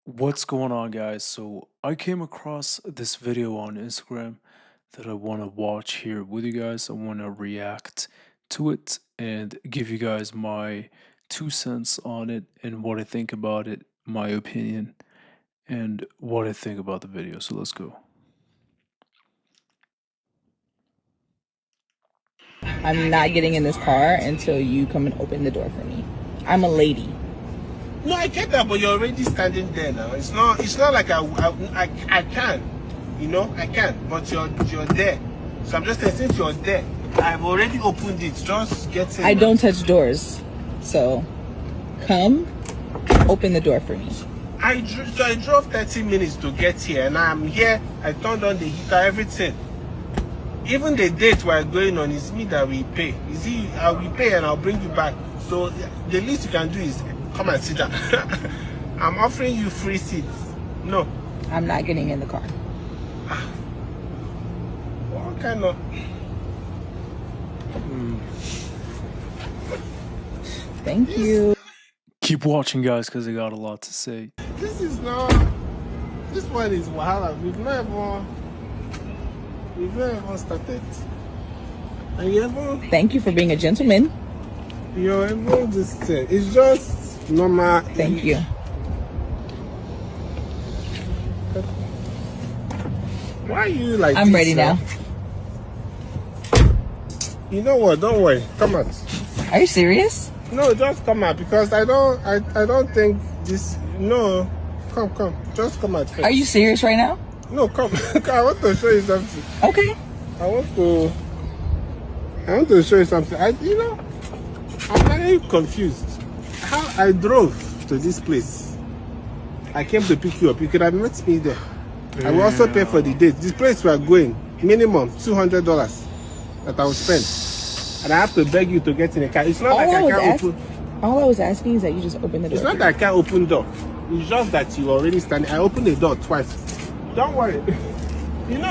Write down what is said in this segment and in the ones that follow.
What's going on, guys? So I came across this video on Instagram that I want to watch here with you guys. I want to react to it and give you guys my 2 cents on it and what I think about it, my opinion, and what I think about the video. So let's go. I'm not getting in this car until you come and open the door for me. I'm a lady. No, I get that, but you're already standing there now. It's not like I can, I can, but you're there. So I'm just saying, since you're there, I've already opened it. Just get in. I don't touch doors. So come open the door for me. I drove 30 minutes to get here, and I'm here. I turned on the heater, everything. Even the date we're going on is me that we pay. You see, I will pay and I'll bring you back. So the least you can do is come and sit down. I'm offering you free seats. No. I'm not getting in the car. What kind of... Thank you. Keep watching, guys, because I got a lot to say. This is not... This one is Wahala. We've never started. And you ever... Thank you for being a gentleman. You're ever just... It's just normal. Thank you. Why are you like I'm this, ready now. You know what? Don't worry. Come out. Are you serious? No, just come out because I don't think this. No, come. Just come out first. Are you serious right now? No, come. I want to show you something. Okay. I want to show you something. I'm very confused. How I drove to this place. I came to pick you up. You could have met me there. I will also pay for the date. This place we are going, minimum $200 that I will spend. And I have to beg you to get in the car. It's not like I can't open. All I was asking is that you just open the door. It's not that I can't open door. It's just that you already standing. I opened the door twice. Don't worry.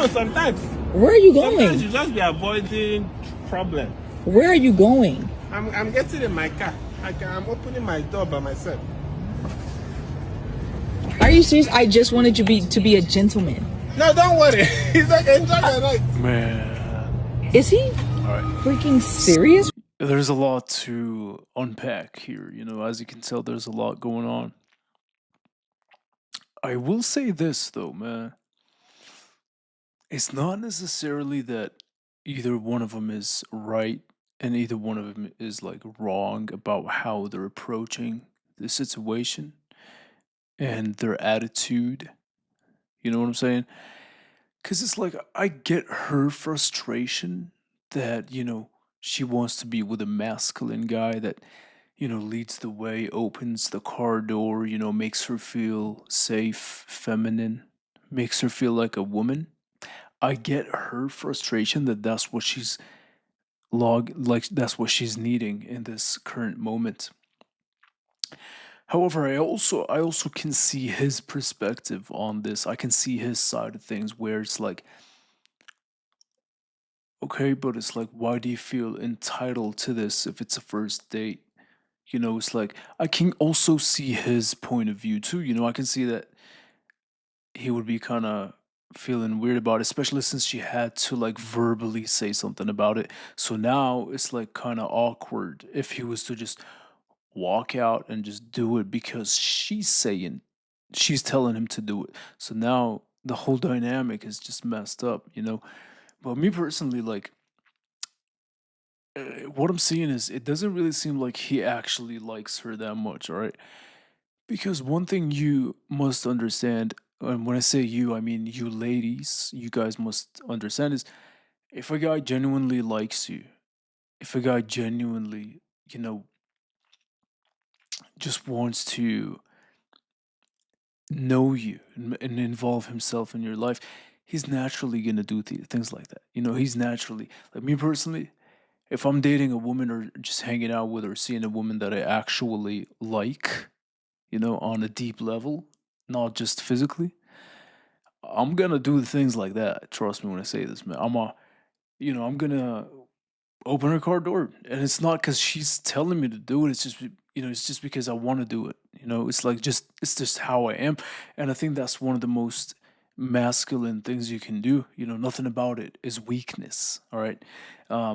Sometimes. Where are you going? Sometimes you just be avoiding problem. Where are you going? I'm getting in my car. I'm opening my door by myself. Are you serious? I just wanted you to be a gentleman. No, don't worry. He's like, enjoy your night. Man. Is he All right. freaking serious? There's a lot to unpack here. As you can tell, there's a lot going on. I will say this, though, man. It's not necessarily that either one of them is right and either one of them is like wrong about how they're approaching the situation and their attitude. You know what I'm saying? Because it's like, I get her frustration that, she wants to be with a masculine guy that, leads the way, opens the car door, makes her feel safe, feminine, makes her feel like a woman. I get her frustration that that's what she's that's what she's needing in this current moment. However, I also can see his perspective on this. I can see his side of things where it's like, okay, but it's like, why do you feel entitled to this if it's a first date? It's like, I can also see his point of view too. I can see that he would be kind of feeling weird about it, especially since she had to like verbally say something about it. So now it's like kind of awkward if he was to just walk out and just do it because she's telling him to do it. So now the whole dynamic is just messed up. But me personally, like, what I'm seeing is it doesn't really seem like he actually likes her that much, all right? Because one thing you must understand, and when I say you, I mean you ladies, you guys must understand is if a guy genuinely likes you, if a guy genuinely, just wants to know you and involve himself in your life, he's naturally going to do things like that. He's naturally, like me personally, if I'm dating a woman or just hanging out with or seeing a woman that I actually like, on a deep level, not just physically, I'm gonna do things like that. Trust me when I say this, man. I'm gonna open her car door, and it's not because she's telling me to do it. It's just it's just because I want to do it. It's like it's just how I am, and I think that's one of the most masculine things you can do. Nothing about it is weakness. All right,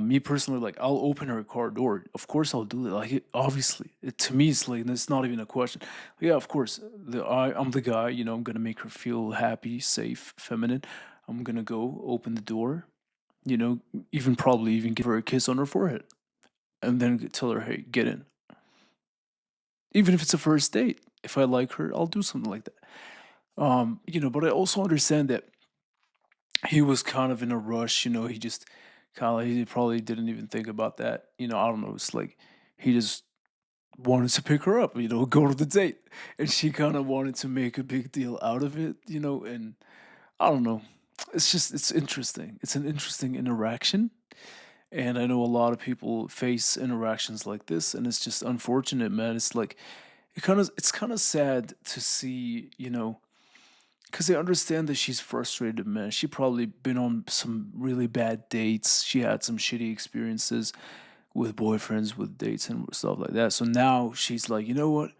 me personally, like I'll open her car door. Of course, I'll do it. Like obviously, to me, it's like it's not even a question. Yeah, of course, I'm the guy. I'm gonna make her feel happy, safe, feminine. I'm gonna go open the door, you know, even probably even give her a kiss on her forehead and then tell her, hey, get in. Even if it's a first date, if I like her, I'll do something like that. But I also understand that he was kind of in a rush, he just he probably didn't even think about that. I don't know. It's like he just wanted to pick her up, go to the date. And she kind of wanted to make a big deal out of it, and I don't know. It's interesting. It's an interesting interaction. And I know a lot of people face interactions like this, and it's just unfortunate, man. It's like it's kind of sad to see, because I understand that she's frustrated, man. She probably been on some really bad dates. She had some shitty experiences with boyfriends, with dates and stuff like that. So now she's like, you know what?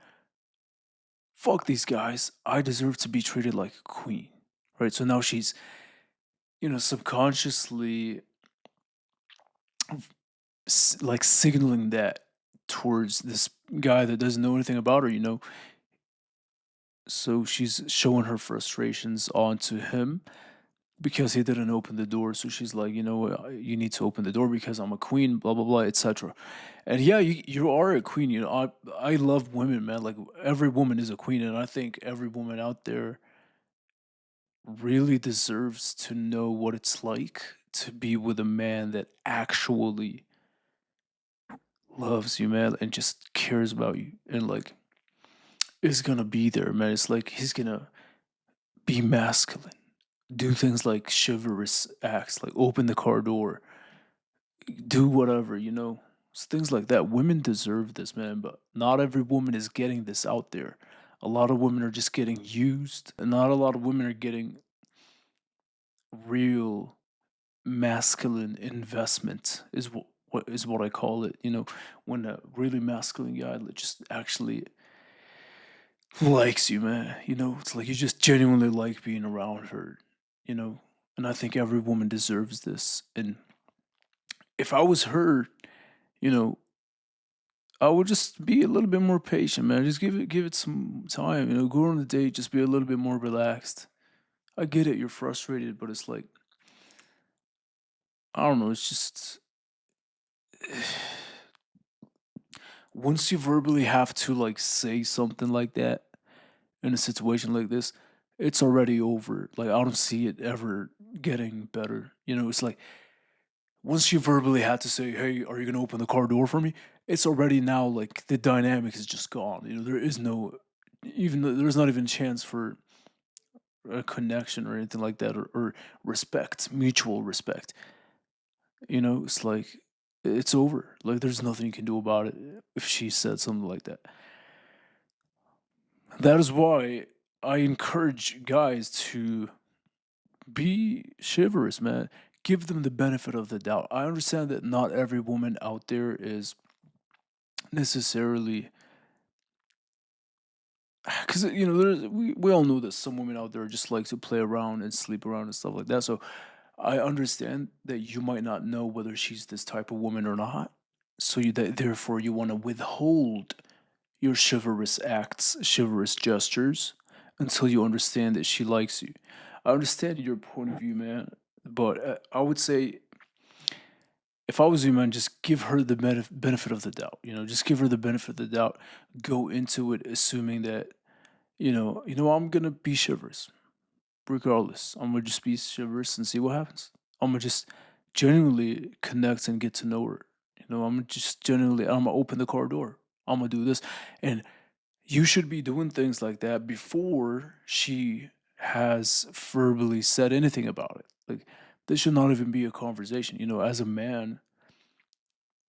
Fuck these guys. I deserve to be treated like a queen. Right? So now she's, subconsciously like signaling that towards this guy that doesn't know anything about her. So she's showing her frustrations onto him because he didn't open the door. So she's like, you need to open the door because I'm a queen, blah blah blah, etc. And yeah, you are a queen. I love women, man. Like every woman is a queen, and I think every woman out there really deserves to know what it's like to be with a man that actually loves you, man, and just cares about you, and like is gonna be there, man. It's like he's gonna be masculine, do things like chivalrous acts, like open the car door, do whatever, things like that. Women deserve this, man, but not every woman is getting this out there. A lot of women are just getting used, and not a lot of women are getting real masculine investment is what I call it. When a really masculine guy just actually likes you, man. It's like you just genuinely like being around her, you know. And I think every woman deserves this. And if I was her, you know, I would just be a little bit more patient, man. Just give it some time, go on a date, just be a little bit more relaxed. I get it, you're frustrated, but it's like I don't know, it's just once you verbally have to like say something like that in a situation like this, it's already over. Like I don't see it ever getting better. It's like once you verbally had to say, "Hey, are you gonna open the car door for me?" It's already now like the dynamic is just gone. There is no even there's not even a chance for a connection or anything like that, or respect, mutual respect. It's like it's over. Like there's nothing you can do about it if she said something like that. That is why I encourage guys to be chivalrous, man. Give them the benefit of the doubt. I understand that not every woman out there is necessarily because we all know that some women out there just like to play around and sleep around and stuff like that. So I understand that you might not know whether she's this type of woman or not. So therefore you want to withhold your chivalrous acts, chivalrous gestures until you understand that she likes you. I understand your point of view, man, but I would say if I was you, man, just give her the benefit of the doubt. Just give her the benefit of the doubt. Go into it assuming that I'm gonna be chivalrous regardless. I'm gonna just be chivalrous and see what happens. I'm gonna just genuinely connect and get to know her. I'm gonna open the car door. I'm gonna do this, and you should be doing things like that before she has verbally said anything about it. Like this should not even be a conversation. As a man,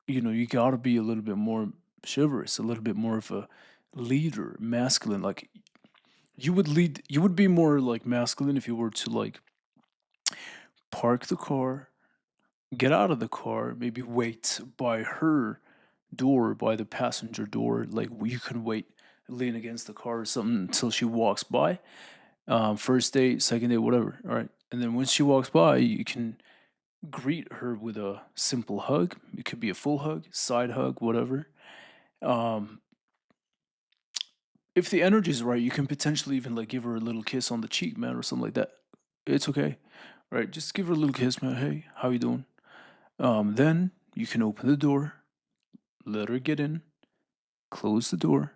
you gotta be a little bit more chivalrous, a little bit more of a leader, masculine. Like you would be more like masculine if you were to like park the car, get out of the car, maybe wait by her door, by the passenger door, like you can wait, lean against the car or something until she walks by. First date, second date, whatever. All right. And then when she walks by, you can greet her with a simple hug. It could be a full hug, side hug, whatever. Um, if the energy's right, you can potentially even like give her a little kiss on the cheek, man, or something like that. It's okay, right? Just give her a little kiss, man. Hey, how you doing? Then you can open the door, let her get in, close the door,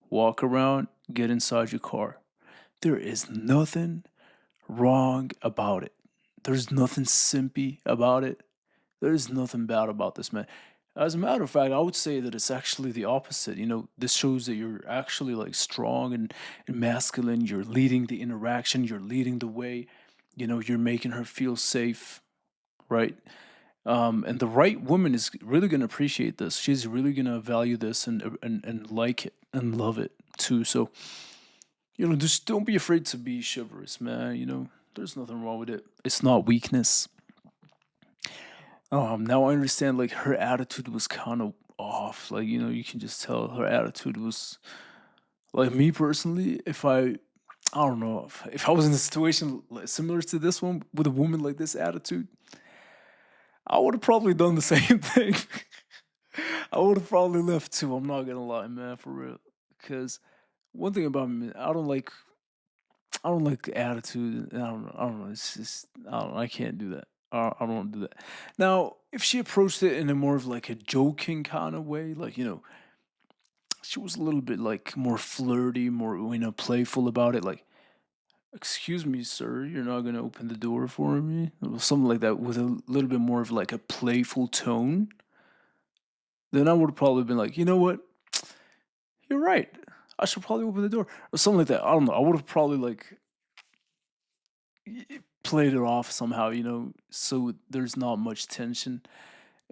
walk around, get inside your car. There is nothing wrong about it. There's nothing simpy about it. There's nothing bad about this, man. As a matter of fact, I would say that it's actually the opposite. This shows that you're actually like strong and masculine. You're leading the interaction, you're leading the way. You're making her feel safe, right? And the right woman is really going to appreciate this. She's really going to value this and like it and love it too. So, just don't be afraid to be chivalrous, man. There's nothing wrong with it. It's not weakness. Now I understand like her attitude was kind of off. Like, you can just tell her attitude was like me personally, I don't know, if I was in a situation similar to this one with a woman like this attitude, I would have probably done the same thing. I would have probably left too. I'm not gonna lie, man, for real. Because one thing about me, I don't like attitude. I don't know. I don't know. It's just I don't. I can't do that. I don't want to do that. Now, if she approached it in a more of like a joking kind of way, like she was a little bit like more flirty, more playful about it, like, "Excuse me, sir, you're not gonna open the door for me," or something like that, with a little bit more of like a playful tone. Then I would have probably been like, you know what? You're right. I should probably open the door or something like that. I don't know. I would have probably like played it off somehow, so there's not much tension,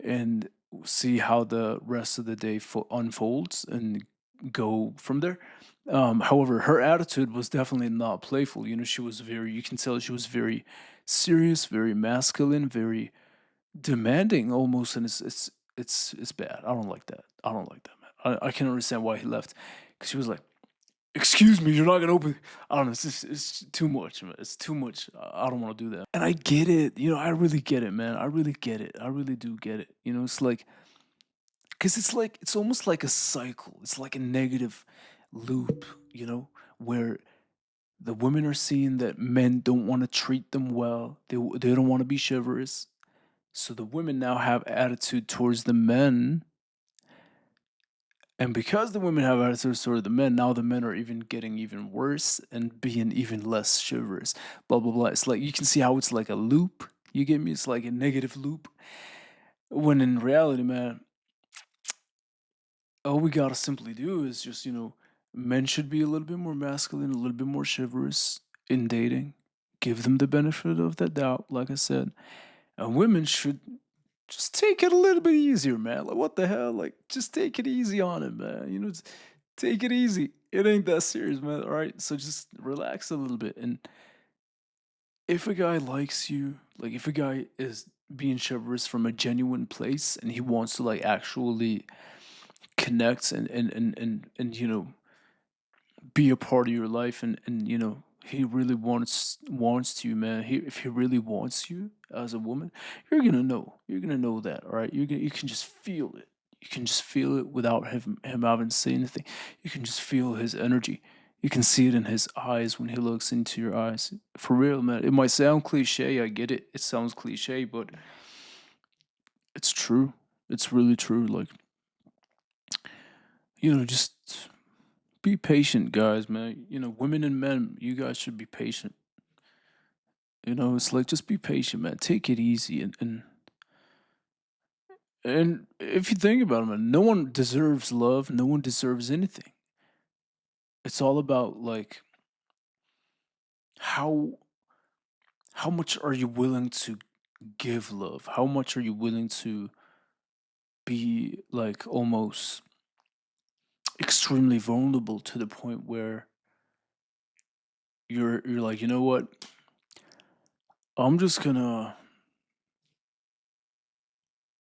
and see how the rest of the day unfolds and go from there. However, her attitude was definitely not playful. She was you can tell she was very serious, very masculine, very demanding almost, and it's bad. I don't like that. I don't like that, man. I can understand why he left, because she was like, "Excuse me, you're not gonna open." I don't know. It's too much, man. It's too much. I don't want to do that. And I get it. I really get it, man. I really get it. I really do get it. It's like, because it's almost like a cycle. It's like a negative loop. Where the women are seeing that men don't want to treat them well. They don't want to be chivalrous. So the women now have attitude towards the men, and because the women have attitudes toward the men, now the men are even getting even worse and being even less chivalrous. Blah blah blah. It's like you can see how it's like a loop. You get me? It's like a negative loop. When in reality, man, all we gotta simply do is just, men should be a little bit more masculine, a little bit more chivalrous in dating. Give them the benefit of the doubt, like I said. And women should just take it a little bit easier, man. Like, what the hell? Like, just take it easy on it, man. Just take it easy. It ain't that serious, man. All right. So just relax a little bit. And if a guy likes you, like, if a guy is being chivalrous from a genuine place and he wants to, like, actually connect and be a part of your life, and he really wants you, man. If he really wants you as a woman, you're gonna know that. All right, you can just feel it. You can just feel it without him having to say anything. You can just feel his energy. You can see it in his eyes when he looks into your eyes. For real, man. It might sound cliche. I get it. It sounds cliche, but it's true. It's really true. Like, just be patient, guys, man. Women and men, you guys should be patient. It's like, just be patient, man. Take it easy, and if you think about it, man, no one deserves love. No one deserves anything. It's all about like how how much are you willing to give love? How much are you willing to be like almost extremely vulnerable to the point where you're like, you know what? I'm just gonna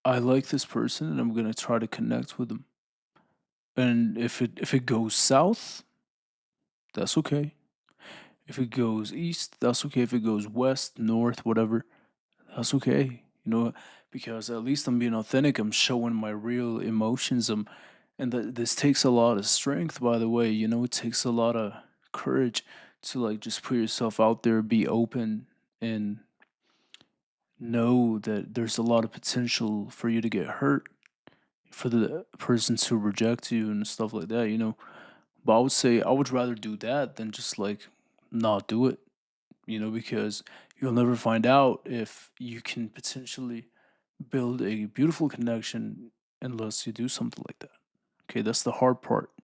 I like this person and I'm gonna try to connect with them. And if it goes south, that's okay. If it goes east, that's okay. If it goes west, north, whatever, that's okay. Because at least I'm being authentic. I'm showing my real emotions. And this takes a lot of strength, by the way. It takes a lot of courage to like just put yourself out there, be open, and know that there's a lot of potential for you to get hurt, for the person to reject you and stuff like that. But I would say I would rather do that than just like not do it, because you'll never find out if you can potentially build a beautiful connection unless you do something like that. Okay, that's the hard part.